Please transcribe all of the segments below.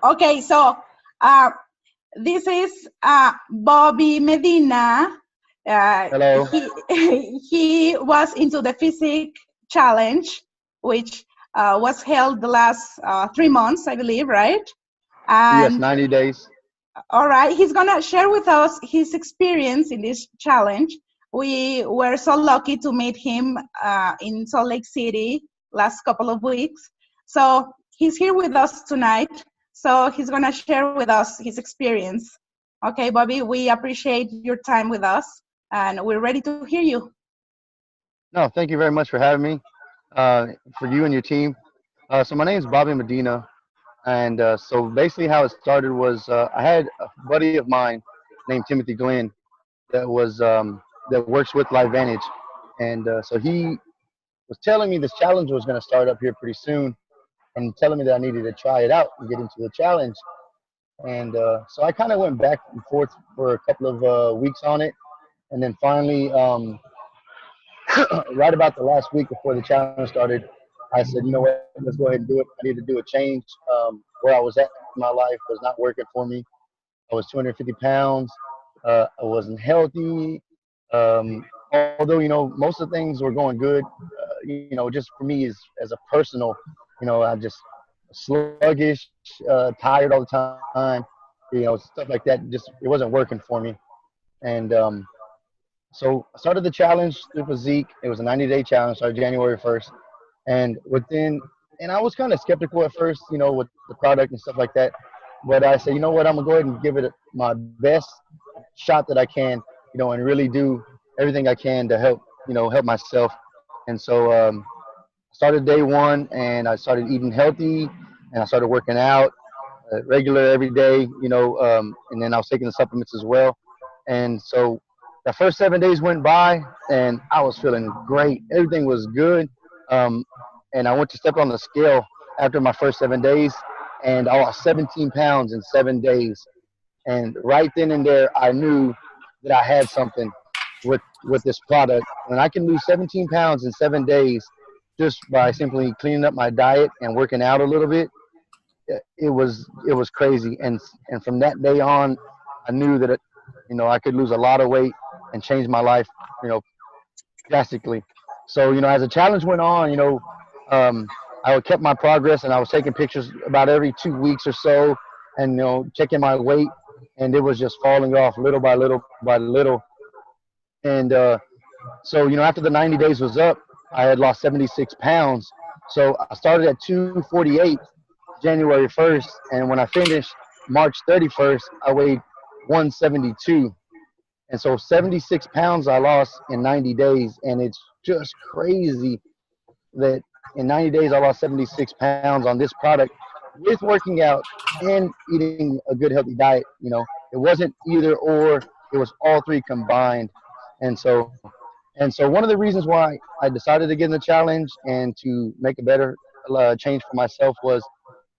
Okay, so uh, this is Bobby Medina. Hello. He was into the Physiq challenge, which was held the last 3 months, I believe, right? Yes, And 90 days. all right, he's gonna share with us his experience in this challenge. We were so lucky to meet him in Salt Lake City last couple of weeks. So he's here with us tonight. So he's gonna share with us his experience. Okay, Bobby, we appreciate your time with us, and we're ready to hear you. No, thank you very much for having me, uh, for you and your team. So my name is Bobby Medina, and so basically how it started was I had a buddy of mine named Timothy Glenn that works with LifeVantage, and so he was telling me this challenge was going to start up here pretty soon, and telling me that I needed to try it out and get into the challenge. And so I kind of went back and forth for a couple of weeks on it, and then finally, right about the last week before the challenge started, I said, you know what, let's go ahead and do it. I need to do a change. Where I was at in my life was not working for me. I was 250 pounds. I wasn't healthy. Although, most of the things were going good, just for me as a personal, I just sluggish, tired all the time, stuff like that. Just, it wasn't working for me. And so I started the challenge through Physiq. It was a 90-day challenge, started January 1st. And and I was kind of skeptical at first, with the product and stuff like that. But I said, you know what, I'm going to go ahead and give it my best shot that I can, and really do everything I can to help myself. And so started day one, and I started eating healthy, and I started working out regular every day, and then I was taking the supplements as well. And so the first 7 days went by, and I was feeling great. Everything was good. Um, and I went to step on the scale after my first 7 days, and I lost 17 pounds in 7 days. And right then and there, I knew that I had something with this product. When I can lose 17 pounds in 7 days just by simply cleaning up my diet and working out a little bit, it was crazy. And from that day on, I knew that I could lose a lot of weight and change my life, you know, drastically. So as the challenge went on, um, I kept my progress, and I was taking pictures about every 2 weeks or so, and checking my weight, and it was just falling off little by little by little. And so after the 90 days was up, I had lost 76 pounds. So I started at 248 January 1st, and when I finished March 31st, I weighed 172. And so 76 pounds I lost in 90 days, and it's just crazy that in 90 days I lost 76 pounds on this product with working out and eating a good healthy diet. It wasn't either or, it was all three combined. And so one of the reasons why I decided to get in the challenge and to make a better change for myself was,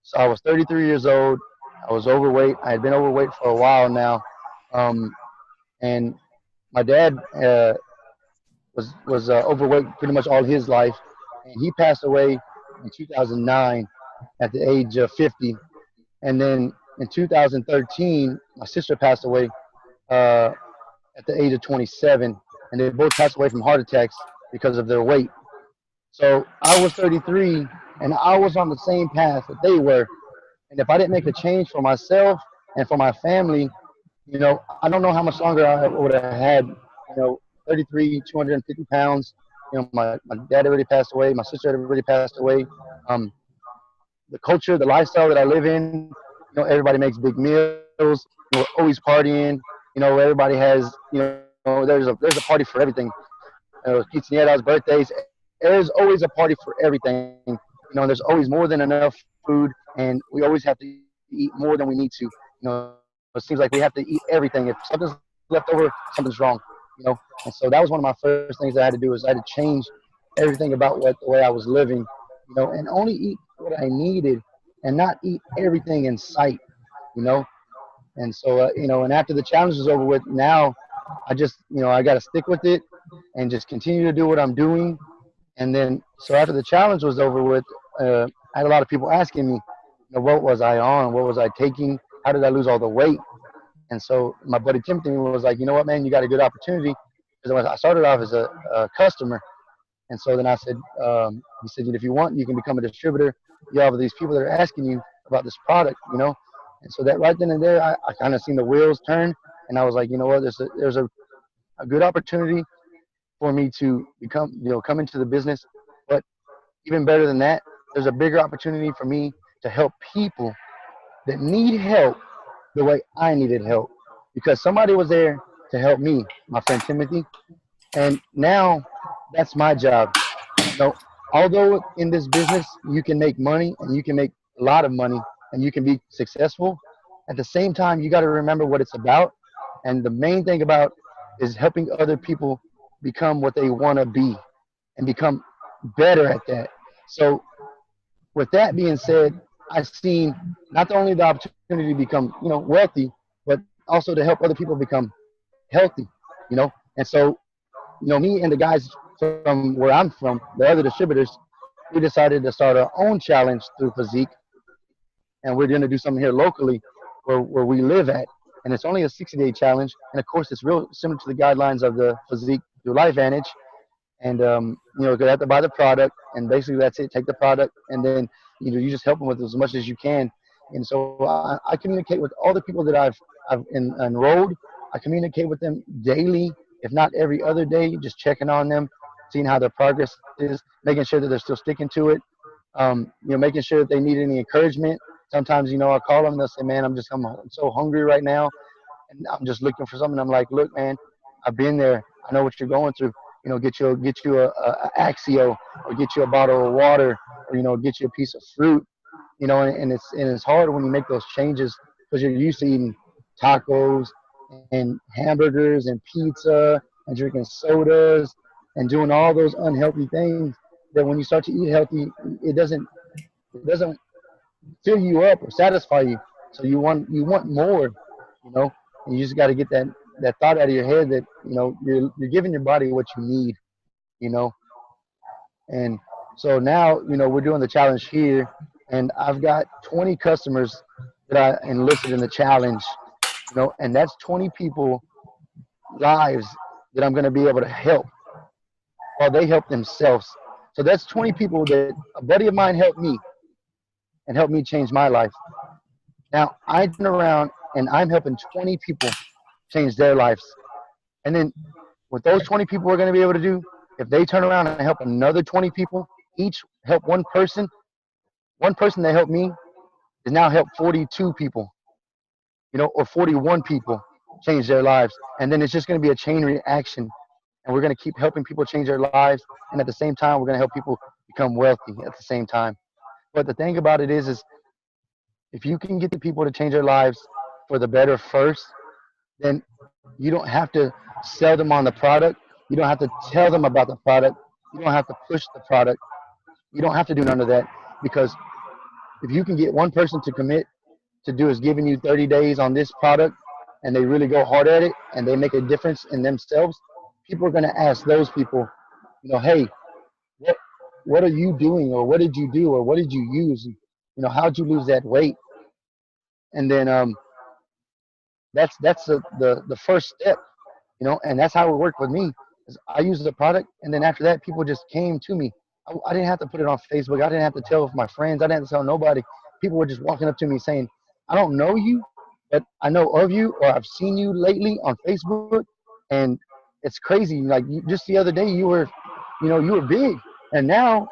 so I was 33 years old. I was overweight. I had been overweight for a while now. Um, and my dad was overweight pretty much all his life, and he passed away in 2009 at the age of 50. And then in 2013, my sister passed away uh, at the age of 27, and they both passed away from heart attacks because of their weight. So I was 33, and I was on the same path that they were. And if I didn't make a change for myself and for my family, I don't know how much longer I would have had. 33, 250 pounds. My dad already passed away. My sister had already passed away. Um, the culture, the lifestyle that I live in, everybody makes big meals. We're always partying. Everybody has, there's a party for everything. Quinceañeras, birthdays. There's always a party for everything. And there's always more than enough food, and we always have to eat more than we need to. It seems like we have to eat everything. If something's left over, something's wrong. And so that was one of my first things I had to do, is I had to change everything about the way I was living, and only eat what I needed and not eat everything in sight, you know. And so, and after the challenge is over with, now I just, I got to stick with it and just continue to do what I'm doing. And then, so after the challenge was over with, I had a lot of people asking me, what was I on? What was I taking? How did I lose all the weight? And so my buddy Timothy was like, you know what, man, you got a good opportunity. Because I started off as a customer. And so then I said, he said, if you want, you can become a distributor. You have these people that are asking you about this product, And so that right then and there, I kind of seen the wheels turn. And I was like, you know what, there's a good opportunity for me to become, come into the business. But even better than that, there's a bigger opportunity for me to help people that need help the way I needed help. Because somebody was there to help me, my friend Timothy. And now that's my job. Although in this business you can make money and you can make a lot of money and you can be successful, at the same time you got to remember what it's about. And the main thing about is helping other people become what they want to be and become better at that. So with that being said, I've seen not only the opportunity to become, wealthy, but also to help other people become healthy, And so, me and the guys from where I'm from, the other distributors, we decided to start our own challenge through Physiq, and we're going to do something here locally where we live at. And it's only a 60-day challenge, and of course, it's real similar to the guidelines of the Physiq through LifeVantage. And you have to buy the product, and basically that's it. Take the product, and then you just help them with as much as you can. And so I communicate with all the people that I've enrolled. I communicate with them daily, if not every other day, just checking on them, seeing how their progress is, making sure that they're still sticking to it. Making sure that they need any encouragement. Sometimes, I call them and they'll say, man, I'm so hungry right now, and I'm just looking for something. I'm like, look, man, I've been there. I know what you're going through. Get you a Axio, or get you a bottle of water, or get you a piece of fruit. And it's hard when you make those changes because you're used to eating tacos and hamburgers and pizza and drinking sodas and doing all those unhealthy things, that when you start to eat healthy, it doesn't fill you up or satisfy you. So you want more, and you just got to get that thought out of your head that you're giving your body what you need, you know. And so now, we're doing the challenge here, and I've got 20 customers that I enlisted in the challenge, and that's 20 people lives that I'm going to be able to help while they help themselves. So that's 20 people that a buddy of mine helped me and helped me change my life. Now I turn around and I'm helping 20 people change their lives. And then what those 20 people are going to be able to do, if they turn around and help another 20 people, each help one person that helped me is now help 42 people, or 41 people change their lives. And then it's just going to be a chain reaction. And we're going to keep helping people change their lives. And at the same time, we're going to help people become wealthy at the same time. But the thing about it is if you can get the people to change their lives for the better first, then you don't have to sell them on the product. You don't have to tell them about the product. You don't have to push the product. You don't have to do none of that, because if you can get one person to commit to do is giving you 30 days on this product, and they really go hard at it and they make a difference in themselves, people are going to ask those people, hey, what are you doing, or what did you do, or what did you use? How'd you lose that weight? And then that's the first step, and that's how it worked with me. Is I used the product, and then after that, people just came to me. I didn't have to put it on Facebook. I didn't have to tell my friends. I didn't have to tell nobody. People were just walking up to me saying, I don't know you, but I know of you, or I've seen you lately on Facebook, and it's crazy. Like just the other day, you were big, and now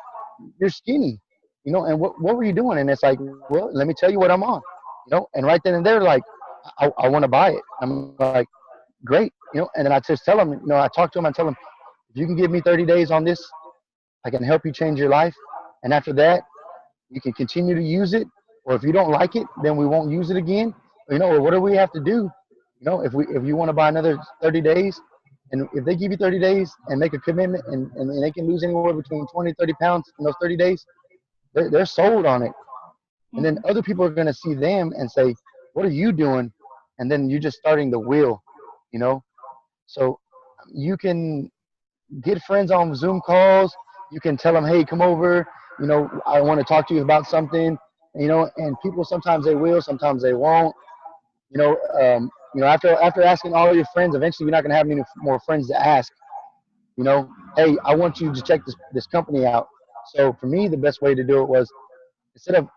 you're skinny, and what were you doing? And it's like, well, let me tell you what I'm on, and right then and there, like, I want to buy it. I'm like, great, and then I just tell them, I talk to them, I tell them, if you can give me 30 days on this, I can help you change your life. And after that, you can continue to use it, or if you don't like it, then we won't use it again, or what do we have to do? If you want to buy another 30 days, and if they give you 30 days and make a commitment, and they can lose anywhere between 20 30 pounds in those 30 days, they're sold on it. And then other people are going to see them and say, what are you doing? And then you're just starting the wheel, So you can get friends on Zoom calls. You can tell them, hey, come over. I want to talk to you about something. and people sometimes they will, sometimes they won't. After asking all your friends, eventually you're not going to have many more friends to ask. Hey, I want you to check this company out. So for me, the best way to do it was, instead of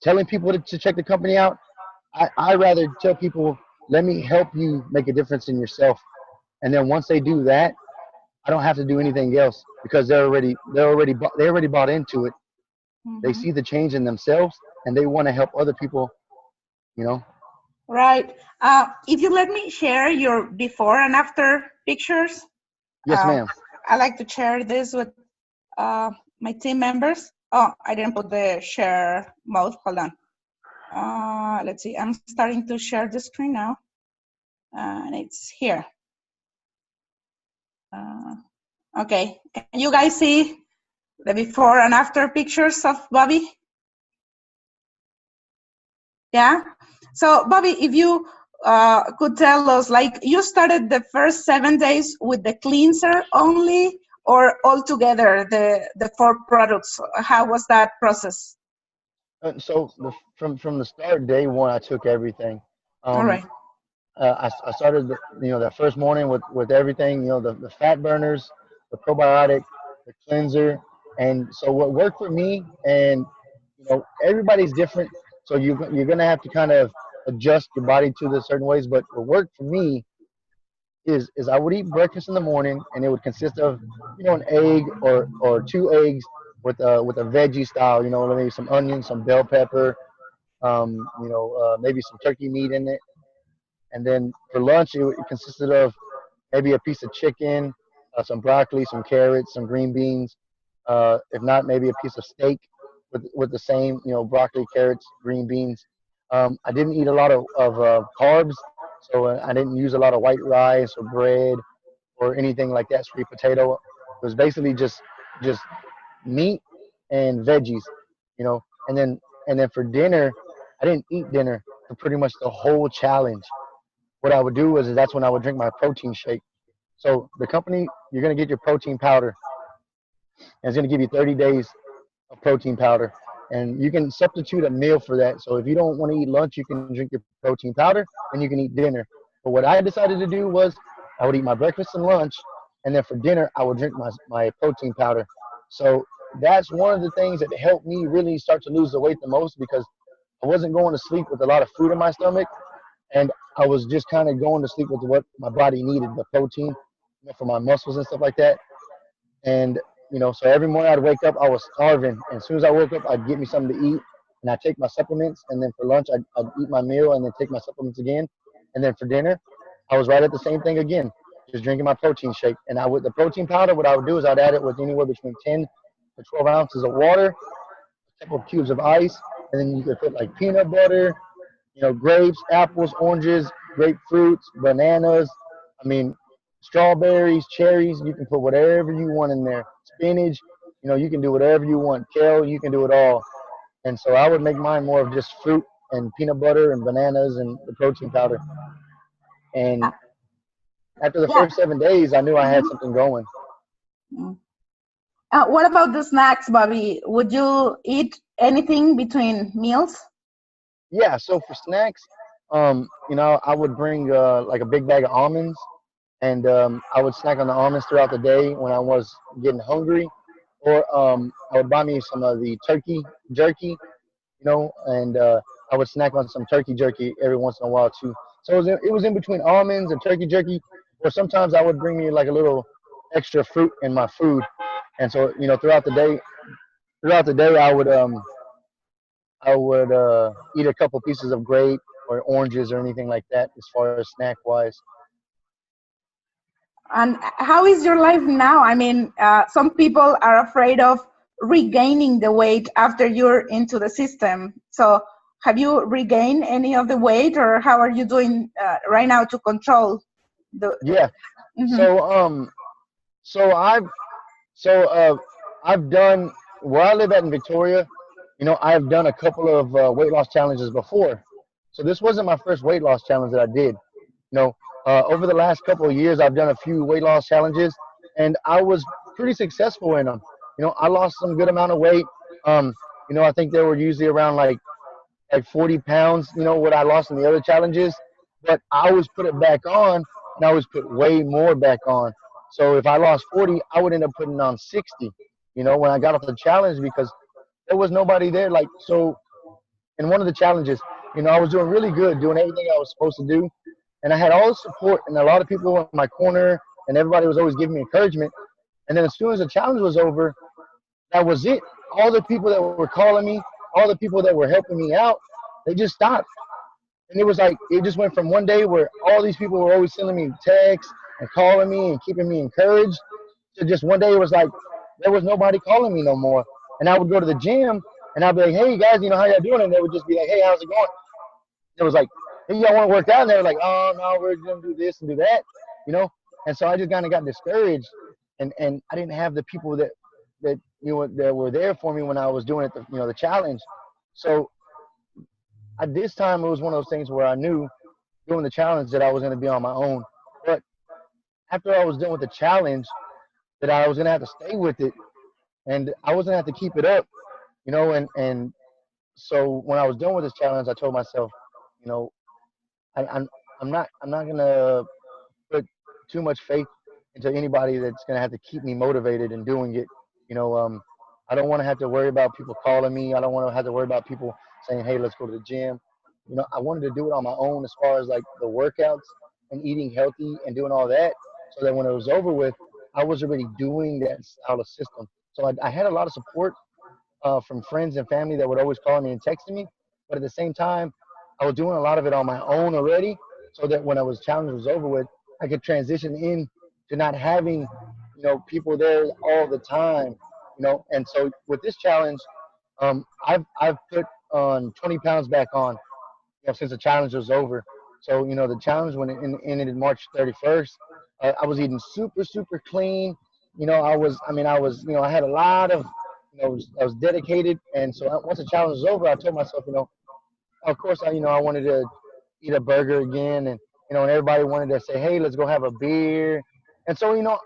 telling people to check the company out, I rather tell people, let me help you make a difference in yourself. And then once they do that, I don't have to do anything else, because they already bought into it. They see the change in themselves, and they want to help other people. Right. If you let me share your before and after pictures. Yes, ma'am. I like to share this with my team members. Oh, I didn't put the share mode. Hold on. Let's see. I'm starting to share the screen now. And it's here. Okay. Can you guys see the before and after pictures of Bobby? Yeah. So Bobby, if you could tell us, like, you started the first 7 days with the cleanser only, or altogether the 4 products? How was that process? So from the start, day one, I took everything. All right. I started that first morning with everything, the fat burners, the probiotic, the cleanser. And so what worked for me, and everybody's different, so you're gonna have to kind of adjust your body to the certain ways. But what worked for me is I would eat breakfast in the morning, and it would consist of an egg or 2 eggs with a veggie style, maybe some onions, some bell pepper, maybe some turkey meat in it. And then for lunch, it consisted of maybe a piece of chicken, some broccoli, some carrots, some green beans. If not, maybe a piece of steak with the same, broccoli, carrots, green beans. I didn't eat a lot of carbs, so I didn't use a lot of white rice or bread or anything like that, sweet potato. It was basically just meat and veggies, And then for dinner, I didn't eat dinner for pretty much the whole challenge. What I would do is that's when I would drink my protein shake. So the company, you're going to get your protein powder, and it's going to give you 30 days of protein powder, and you can substitute a meal for that. So if you don't want to eat lunch, you can drink your protein powder, and you can eat dinner. But what I decided to do was I would eat my breakfast and lunch, and then for dinner I would drink my protein powder. So that's one of the things that helped me really start to lose the weight the most, because I wasn't going to sleep with a lot of food in my stomach, and I was just kind of going to sleep with what my body needed, the protein, for my muscles and stuff like that. And so every morning I'd wake up, I was starving, and as soon as I woke up, I'd get me something to eat, and I'd take my supplements, and then for lunch I'd eat my meal and then take my supplements again, and then for dinner I was right at the same thing again, just drinking my protein shake. And with the protein powder, what I would do is I'd add it with anywhere between 10 to 12 ounces of water, a couple of cubes of ice, and then you could put like peanut butter, grapes, apples, oranges, grapefruits, bananas, strawberries, cherries. You can put whatever you want in there. Spinach, you can do whatever you want. Kale, you can do it all. And so I would make mine more of just fruit and peanut butter and bananas and the protein powder. And after the first 7 days, I knew I had something going. What about the snacks, Bobby? Would you eat anything between meals? Yeah, so for snacks, I would bring like a big bag of almonds, and I would snack on the almonds throughout the day when I was getting hungry, or I would buy me some of the turkey jerky, and I would snack on some turkey jerky every once in a while too. So it was in between almonds and turkey jerky, or sometimes I would bring me like a little extra fruit in my food, and so throughout the day, I would eat a couple pieces of grape or oranges or anything like that as far as snack wise. And how is your life now? Some people are afraid of regaining the weight after you're into the system. So have you regained any of the weight, or how are you doing right now to control the? Yeah. Mm-hmm. I've done, where I live at in Victoria, I've done a couple of weight loss challenges before. So this wasn't my first weight loss challenge that I did. Over the last couple of years, I've done a few weight loss challenges, and I was pretty successful in them. I lost some good amount of weight. I think they were usually around like like 40 pounds, you know, what I lost in the other challenges. But I always put it back on, and I always put way more back on. So if I lost 40, I would end up putting on 60, you know, when I got off the challenge, because there was nobody there. Like, so in one of the challenges, you know, I was doing really good, doing everything I was supposed to do. And I had all the support and a lot of people in my corner, and everybody was always giving me encouragement. And then as soon as the challenge was over, that was it. All the people that were calling me, all the people that were helping me out, they just stopped. And it was like, it just went from one day where all these people were always sending me texts and calling me and keeping me encouraged, to just one day it was like, there was nobody calling me no more. And I would go to the gym and I'd be like, hey guys, you know, how y'all doing? And they would just be like, hey, how's it going? It was like, hey, y'all want to work out? And they were like, oh, no, we're going to do this and do that, you know? And so I just kind of got discouraged, and I didn't have the people that you know, that were there for me when I was doing it, you know, the challenge. So at this time, it was one of those things where I knew doing the challenge that I was going to be on my own. But after I was done with the challenge, that I was going to have to stay with it, and I was going to have to keep it up, you know, and so when I was done with this challenge, I told myself, you know, I'm not gonna put too much faith into anybody that's gonna have to keep me motivated in doing it. You know, I don't want to have to worry about people calling me. I don't want to have to worry about people saying, hey, let's go to the gym. You know, I wanted to do it on my own, as far as like the workouts and eating healthy and doing all that, so that when it was over with, I was already doing that style of system. So I had a lot of support from friends and family that would always call me and text me. But at the same time, I was doing a lot of it on my own already, so that when I was challenge was over with, I could transition in to not having, you know, people there all the time, you know. And so with this challenge, I've put on 20 pounds back on, you know, since the challenge was over. So, you know, the challenge when it ended March 31st, I was eating super clean. You know, I was, you know, I had a lot of, you know, I was dedicated. And so once the challenge was over, I told myself, you know, of course, you know, I wanted to eat a burger again, and you know, and everybody wanted to say, hey, let's go have a beer. And so, you know,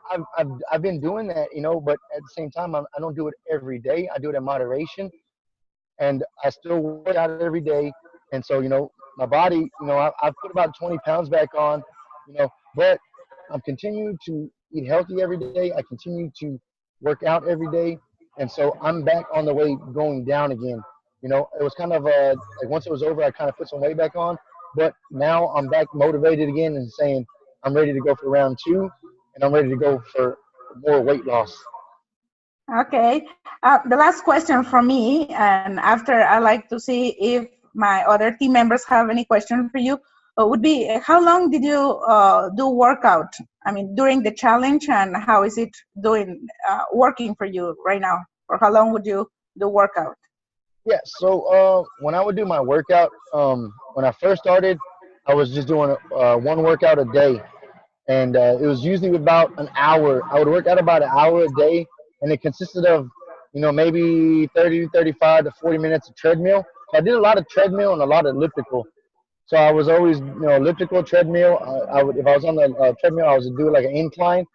I've been doing that, you know, but at the same time, I don't do it every day. I do it in moderation, and I still work out every day. And so, you know, my body, you know, I've put about 20 pounds back on, you know, but I'm continuing to eat healthy every day. I continue to work out every day. And so I'm back on the way going down again. You know, it was kind of like once it was over, I kind of put some weight back on, but now I'm back motivated again and saying I'm ready to go for round two, and I'm ready to go for more weight loss. Okay. The last question from me, and after I like to see if my other team members have any question for you, would be how long did you do workout? I mean, during the challenge, and how is it doing, working for you right now? Or how long would you do workout? Yeah, so when I would do my workout, when I first started, I was just doing one workout a day, and it was usually about an hour. I would work out about an hour a day, and it consisted of, you know, maybe 30, 35 to 40 minutes of treadmill. So I did a lot of treadmill and a lot of elliptical. So I was always, you know, elliptical, treadmill. I would, if I was on the treadmill, I was do like an incline,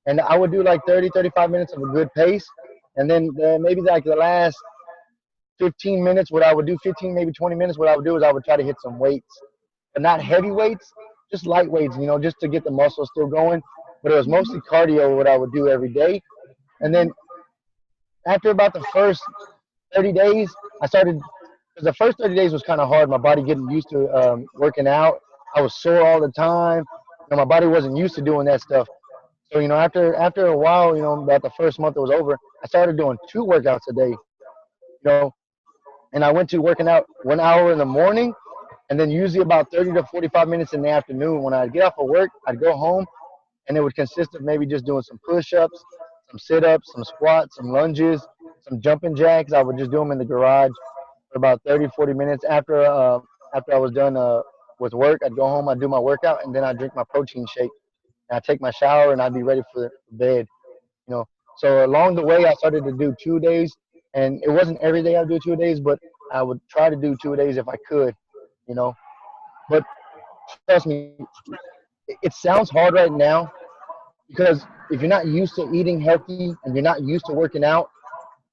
and I would do like 30, 35 minutes of a good pace, and then maybe like the last 15 minutes, what I would do, 15, maybe 20 minutes, what I would do is I would try to hit some weights, but not heavy weights, just light weights, you know, just to get the muscle still going. But it was mostly cardio, what I would do every day. And then after about the first 30 days, I started, because the first 30 days was kind of hard, my body getting used to working out. I was sore all the time. You know, my body wasn't used to doing that stuff. So, you know, after a while, you know, about the first month it was over, I started doing 2 workouts a day, you know, and I went to working out 1 hour in the morning, and then usually about 30 to 45 minutes in the afternoon. When I'd get off of work, I'd go home, and it would consist of maybe just doing some push-ups, some sit-ups, some squats, some lunges, some jumping jacks. I would just do them in the garage for about 30, 40 minutes. After I was done with work, I'd go home, I'd do my workout, and then I'd drink my protein shake. And I'd take my shower, and I'd be ready for bed, you know. So along the way, I started to do 2 days, and it wasn't every day I'd do 2 days, but I would try to do 2 days if I could, you know. But trust me, it sounds hard right now, because if you're not used to eating healthy and you're not used to working out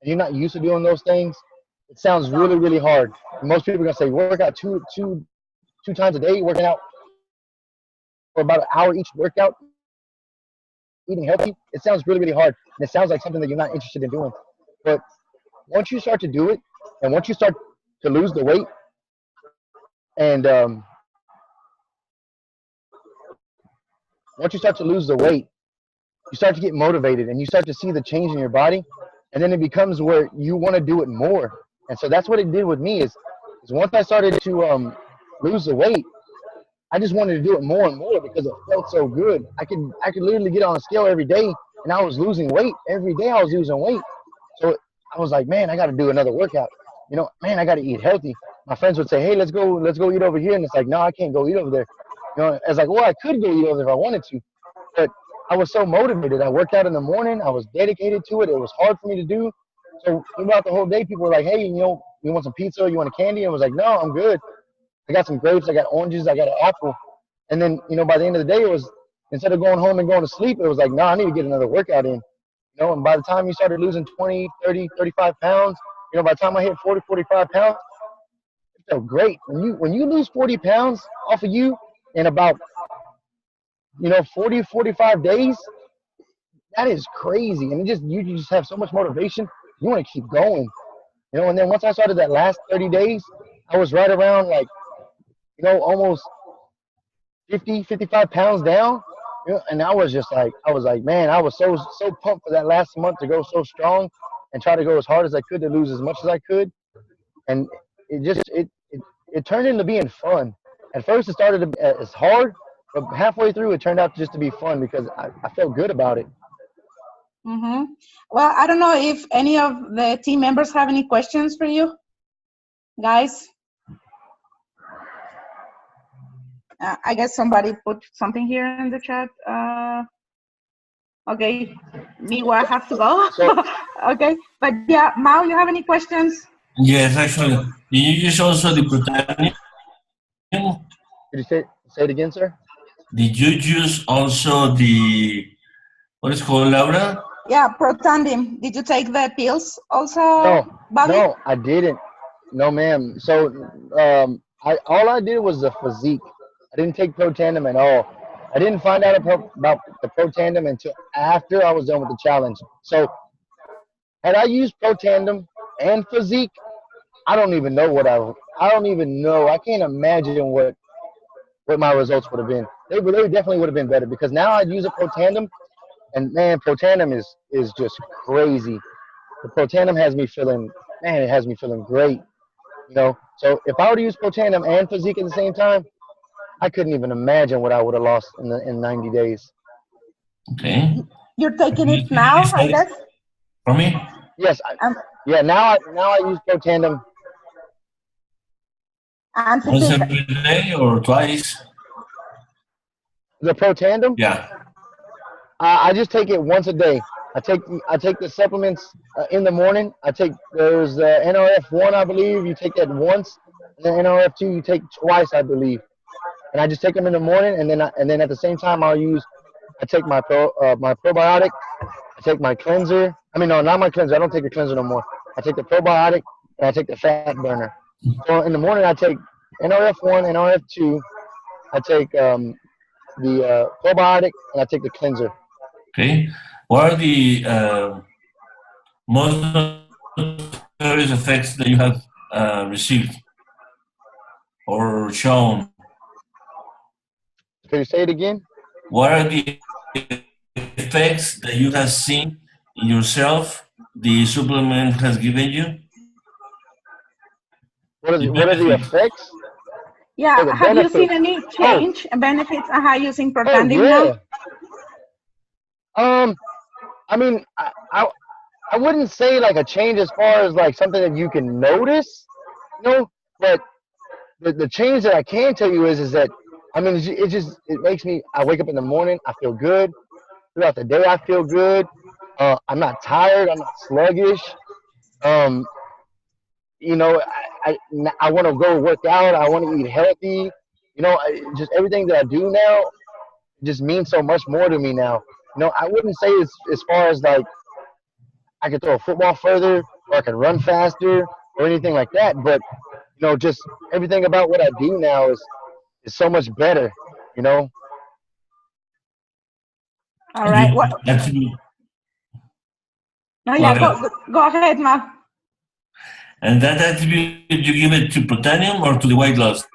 and you're not used to doing those things, it sounds really, really hard. Most people are gonna say work out two times a day, working out for about an hour each workout, eating healthy. It sounds really, really hard, and it sounds like something that you're not interested in doing. But once you start to do it, and once you start to lose the weight, and once you start to lose the weight, you start to get motivated, and you start to see the change in your body, and then it becomes where you want to do it more. And so that's what it did with me. Is once I started to lose the weight, I just wanted to do it more and more because it felt so good. I could literally get on a scale every day, and I was losing weight every day. I was losing weight, so I was like, man, I got to do another workout. Man, I got to eat healthy. My friends would say, hey, let's go eat over here, and it's like, no, I can't go eat over there. I was like, well, I could go eat over there if I wanted to, but I was so motivated. I worked out in the morning. I was dedicated to it. It was hard for me to do. So throughout the whole day, people were like, hey, you want some pizza? You want a candy? I was like, no, I'm good. I got some grapes. I got oranges. I got an apple. And then, by the end of the day, it was, instead of going home and going to sleep, it was like, no, I need to get another workout in. And by the time you started losing 20, 30, 35 pounds, by the time I hit 40, 45 pounds, it felt great. When you lose 40 pounds off of you in about 40, 45 days, that is crazy. And you just have so much motivation. You want to keep going, and then once I started that last 30 days, I was right around like, almost 50, 55 pounds down. And I was like, man, I was so pumped for that last month to go so strong and try to go as hard as I could to lose as much as I could. And it turned into being fun. At first it started as hard, but halfway through it turned out just to be fun because I felt good about it. Mm-hmm. Well, I don't know if any of the team members have any questions for you, guys. I guess somebody put something here in the chat. Okay, Miwa, I have to go. Okay, but yeah, Mao, you have any questions? Yes, actually. Did you use also the protein? Did you say it again, sir? Did you use also what is called, Laura? Yeah, Protandim. Did you take the pills also, Bobby? No, I didn't. No, ma'am. So all I did was the Physiq. I didn't take Protandim at all. I didn't find out about the Protandim until after I was done with the challenge. So had I used Protandim and Physiq, I don't even know I don't even know. I can't imagine what my results would have been. They definitely would have been better because now I'd use a Protandim. And man, Protandim is just crazy. The Protandim has me feeling great. So if I were to use Protandim and Physiq at the same time, I couldn't even imagine what I would have lost in 90 days. Okay. You're taking it now, I guess? For me? Yes. Now I use Protandim. And once every day or twice? The Protandim? Yeah. I just take it once a day. I take the supplements in the morning. There's NRF1, I believe. You take that once, and then NRF2 you take twice, I believe. And I just take them in the morning, and then at the same time I take my probiotic. I take my cleanser. I mean, no, not my cleanser. I don't take the cleanser no more. I take the probiotic and I take the fat burner. So in the morning I take NRF1, NRF2. I take the probiotic and I take the cleanser. Okay. What are the most notorious effects that you have received or shown? Can you say it again? What are the effects that you have seen in yourself the supplement has given you? What are the effects? Yeah, have you seen any change and benefits using Protandim now? I mean, I wouldn't say like a change as far as like something that you can notice, but the change that I can tell you is that, I mean, it makes me, I wake up in the morning, I feel good. Throughout the day, I feel good. I'm not tired. I'm not sluggish. I want to go work out. I want to eat healthy. Just everything that I do now just means so much more to me now. I wouldn't say as far as like I could throw a football further or I could run faster or anything like that. But you know, just everything about what I do now is so much better. You know. All right. What? Actually, No, yeah. Go ahead, Ma. and that attribute you give it to plutonium or to the weight loss?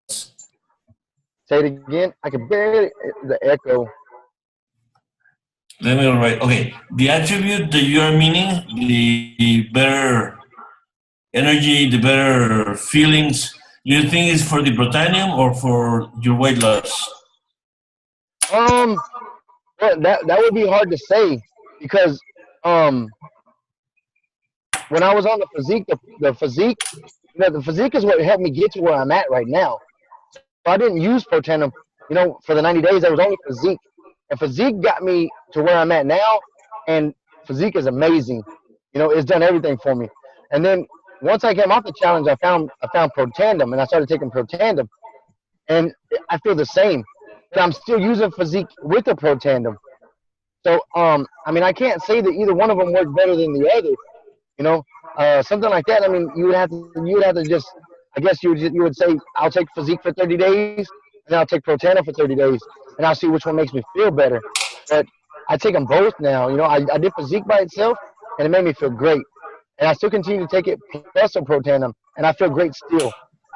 Say it again. I can barely the echo. Let me write. Okay, the attribute that you are meaning, the better energy, the better feelings, do you think is for the plutonium or for your weight loss? Well, that would be hard to say because when I was on the Physiq, the Physiq, the Physiq is what helped me get to where I'm at right now. So I didn't use Protanum, for the 90 days. I was only Physiq, and Physiq got me to where I'm at now. And Physiq is amazing. It's done everything for me. And then once I came off the challenge, I found Protanum, and I started taking Protanum, and I feel the same. But I'm still using Physiq with the Protanum. So I can't say that either one of them works better than the other. Something like that. You would have to just, I guess you would say, I'll take Physiq for 30 days, and I'll take Protanum for 30 days, and I'll see which one makes me feel better. But I take them both now. I did Physiq by itself, and it made me feel great. And I still continue to take it plus a Protanum, and I feel great still.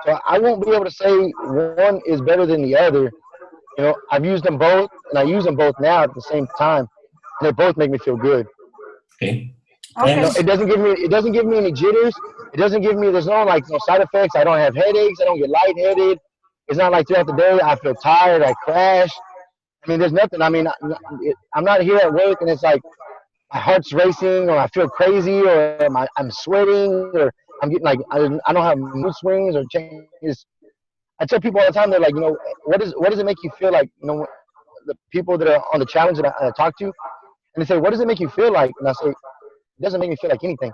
So I won't be able to say one is better than the other. I've used them both, and I use them both now at the same time, and they both make me feel good. Okay. It doesn't give me any jitters. It doesn't give me, there's no side effects. I don't have headaches. I don't get lightheaded. It's not like throughout the day I feel tired, I crash. There's nothing. I'm not here at work and it's like my heart's racing, or I feel crazy, or I'm sweating, or I'm getting I don't have mood swings or changes. I tell people all the time, they're like, what does it make you feel like? The people that are on the challenge that I talk to, and they say, what does it make you feel like? And I say, it doesn't make me feel like anything.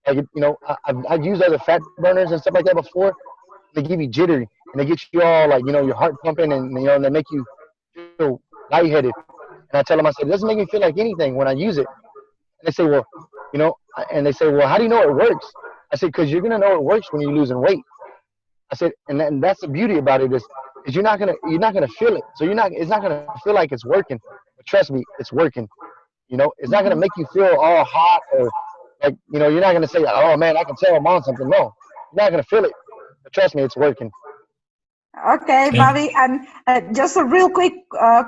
I've used other fat burners and stuff like that before. They give you jittery, and they get you all your heart pumping, and and they make you feel lightheaded. And I tell them, I said, it doesn't make me feel like anything when I use it. And they say, well, how do you know it works? I said, because you're gonna know it works when you're losing weight. I said, and that's the beauty about it is you're not gonna feel it. So it's not gonna feel like it's working. But trust me, it's working. It's not going to make you feel all hot or you're not going to say, oh man, I can tell I'm on something. No, you're not going to feel it. But trust me, it's working. Okay, Bobby. And just a real quick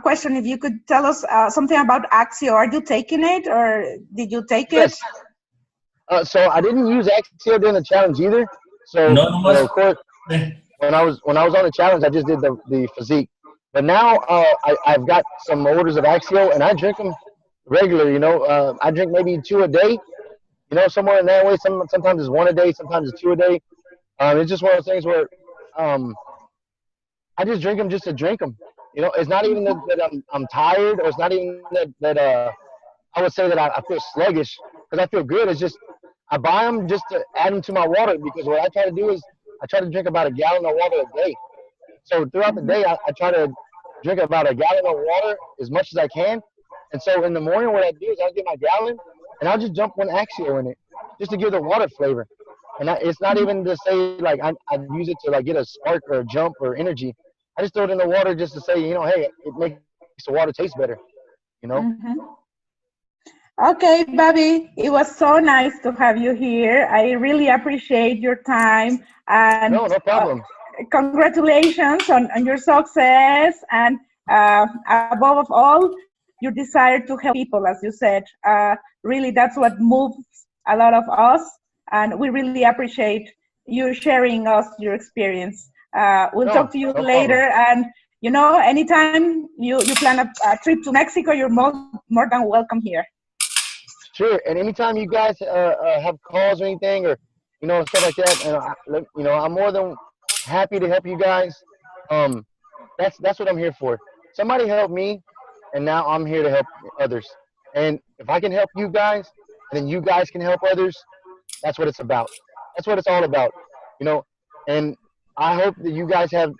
question. If you could tell us something about Axio. Are you taking it or did you take it? Yes. So I didn't use Axio during the challenge either. So of course, when I was on the challenge, I just did the Physiq. But now I've got some orders of Axio, and I drink them regular. I drink maybe 2 a day, somewhere in that way. Sometimes it's 1 a day, sometimes it's 2 a day. It's just one of those things where I just drink them just to drink them. It's not even that I'm tired, or it's not even that I would say that I feel sluggish, because I feel good. It's just I buy them just to add them to my water, because what I try to do is I try to drink about 1 gallon of water a day. So throughout the day, I try to drink about 1 gallon of water as much as I can. And so in the morning, what I do is I'll get my gallon, and I'll just dump 1 Axio in it, just to give the water flavor. And it's not even to say I use it to get a spark or a jump or energy. I just throw it in the water just to say, hey, it makes the water taste better. Mm-hmm. Okay, Bobby, it was so nice to have you here. I really appreciate your time. And no problem. Congratulations on your success, and above all, your desire to help people, as you said. Really, that's what moves a lot of us, and we really appreciate you sharing us your experience. We'll talk to you later, and anytime you plan a trip to Mexico, you're more than welcome here. Sure, and anytime you guys have calls or anything, or stuff like that, and I'm more than happy to help you guys. That's what I'm here for. Somebody helped me, and now I'm here to help others. And if I can help you guys, and then you guys can help others, that's what it's about. That's what it's all about, And I hope that you guys have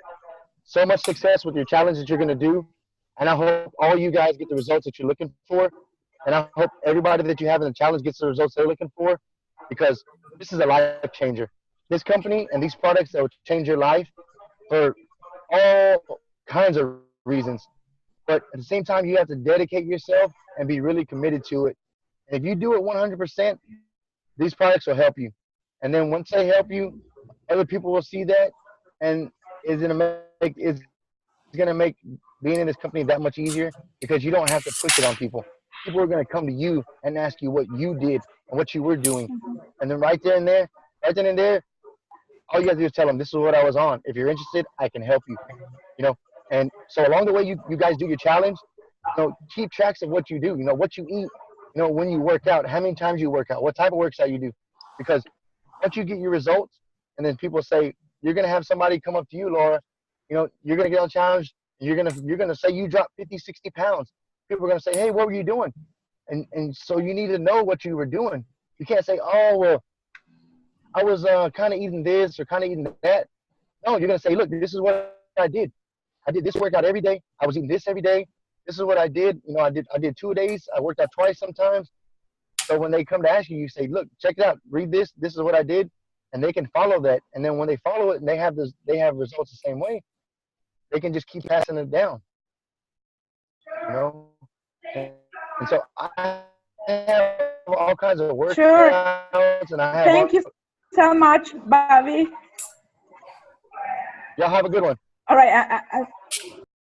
so much success with your challenge that you're going to do. And I hope all you guys get the results that you're looking for. And I hope everybody that you have in the challenge gets the results they're looking for. Because this is a life changer. This company and these products that will change your life for all kinds of reasons. But at the same time, you have to dedicate yourself and be really committed to it. And if you do it 100%, these products will help you. And then once they help you, other people will see that, and it's gonna make being in this company that much easier because you don't have to push it on people. People are gonna come to you and ask you what you did and what you were doing, and then right then and there, all you have to do is tell them, this is what I was on. If you're interested, I can help you. You know, and so along the way you guys do your challenge, you know, keep tracks of what you do. You know, what you eat. You know, when you work out, how many times you work out, what type of workout you do, because once you get your results, and then people say, you're gonna have somebody come up to you, Laura. You know, you're gonna get on challenge. You're gonna say you dropped 50, 60 pounds. People are gonna say, hey, what were you doing? And so you need to know what you were doing. You can't say, oh, well, I was kind of eating this or kind of eating that. No, you're gonna say, look, this is what I did. I did this workout every day. I was eating this every day. This is what I did. You know, I did 2 days. I worked out twice sometimes. So when they come to ask you, you say, look, check it out. Read this. This is what I did. And they can follow that. And then when they follow it and they have results the same way, they can just keep passing it down. You know? And so I have all kinds of workouts. Sure. And I have Thank you so much, Bobby. Y'all have a good one. All right.